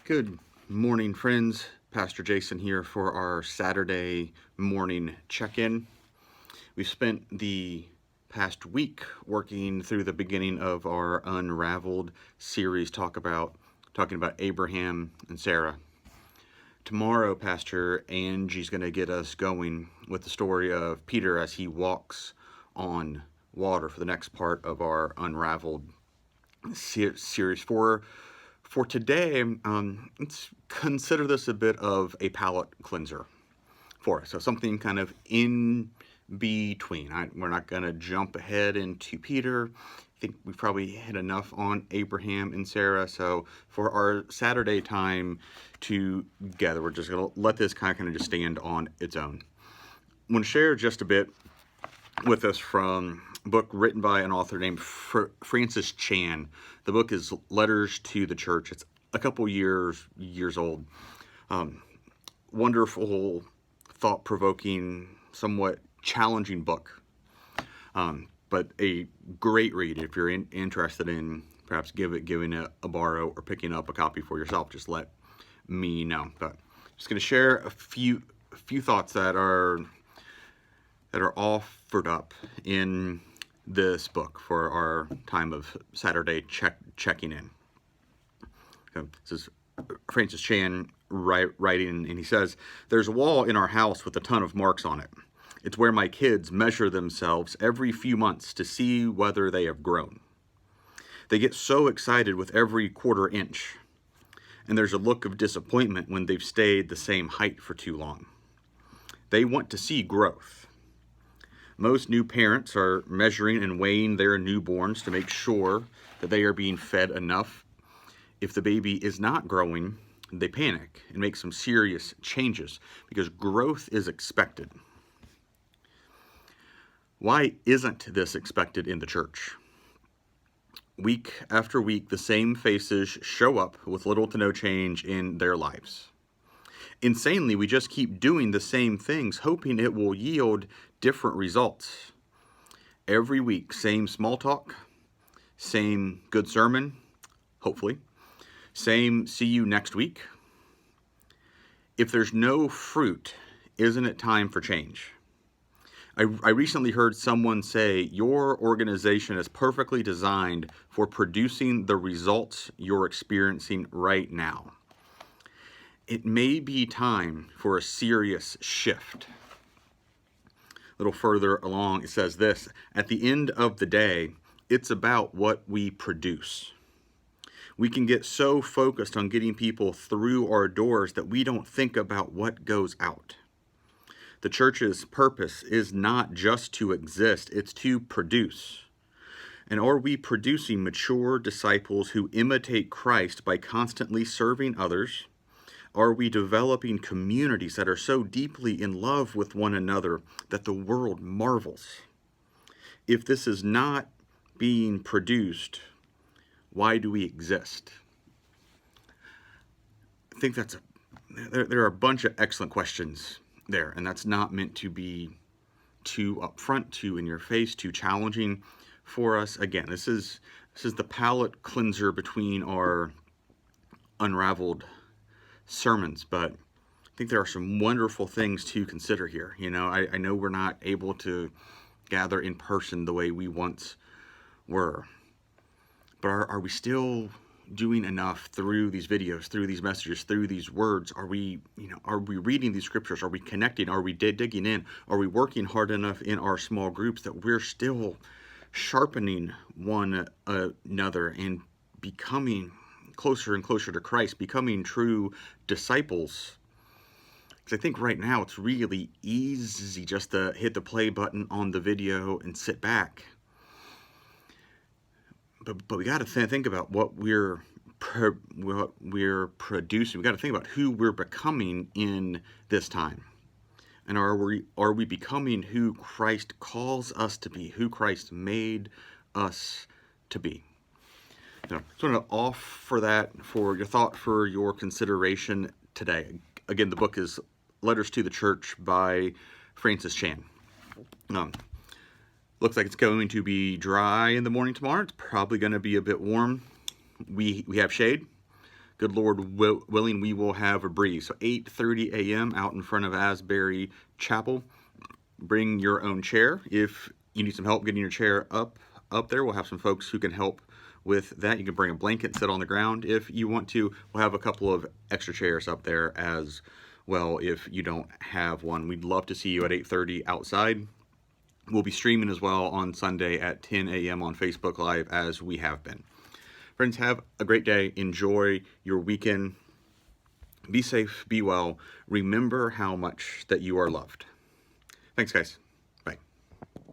Good morning, friends. Pastor Jason here for our Saturday morning check-in. We've spent the past week working through the beginning of our Unraveled series talking about Abraham and Sarah. Tomorrow, Pastor Angie's going to get us going with the story of Peter as he walks on water for the next part of our Unraveled series. For today, let's consider this a bit of a palate cleanser for us. So something kind of in between. We're not going to jump ahead into Peter. I think we've probably hit enough on Abraham and Sarah. So for our Saturday time together, we're just going to let this kind of just stand on its own. I'm going to share just a bit with us from a book written by an author named Francis Chan. The book is Letters to the Church. It's a couple years old. Wonderful, thought-provoking, somewhat challenging book. But a great read if you're interested in perhaps giving it a borrow or picking up a copy for yourself. Just let me know. But I'm just going to share a few thoughts that are offered up in this book for our time of Saturday checking in. Okay, this is Francis Chan writing, and he says, "There's a wall in our house with a ton of marks on it. It's where my kids measure themselves every few months to see whether they have grown. They get so excited with every quarter inch, and there's a look of disappointment when they've stayed the same height for too long. They want to see growth. Most new parents are measuring and weighing their newborns to make sure that they are being fed enough. If the baby is not growing, they panic and make some serious changes because growth is expected. Why isn't this expected in the church? Week after week, the same faces show up with little to no change in their lives. Insanely, we just keep doing the same things, hoping it will yield different results. Every week, same small talk, same good sermon, hopefully, same see you next week. If there's no fruit, isn't it time for change? I recently heard someone say, your organization is perfectly designed for producing the results you're experiencing right now. It may be time for a serious shift." A little further along, it says this, "At the end of the day, it's about what we produce. We can get so focused on getting people through our doors that we don't think about what goes out. The church's purpose is not just to exist, it's to produce. And are we producing mature disciples who imitate Christ by constantly serving others? Are we developing communities that are so deeply in love with one another that the world marvels? If this is not being produced, why do we exist?" I think there are a bunch of excellent questions there, and that's not meant to be too upfront, too in your face, too challenging for us. Again, this is the palate cleanser between our Unraveled sermons, but I think there are some wonderful things to consider here. I know we're not able to gather in person the way we once were, but are we still doing enough through these videos, through these messages, through these words? Are we reading these scriptures? Are we connecting? Are we digging in? Are we working hard enough in our small groups that we're still sharpening one another and becoming closer and closer to Christ, becoming true disciples? Because I think right now it's really easy just to hit the play button on the video and sit back. But we got to think about what we're producing. We got to think about who we're becoming in this time. And are we becoming who Christ calls us to be, who Christ made us to be? So I'm going to offer that for your thought, for your consideration today. Again, the book is Letters to the Church by Francis Chan. Looks like it's going to be dry in the morning tomorrow. It's probably going to be a bit warm. We have shade. good Lord willing, we will have a breeze. So 8:30 a.m. out in front of Asbury Chapel. Bring your own chair. If you need some help getting your chair up there, we'll have some folks who can help with that. You can bring a blanket, sit on the ground if you want to. We'll have a couple of extra chairs up there as well if you don't have one. We'd love to see you at 8:30 outside. We'll be streaming as well on Sunday at 10 a.m. on Facebook Live, as we have been. Friends, have a great day. Enjoy your weekend. Be safe, be well. Remember how much that you are loved. Thanks, guys.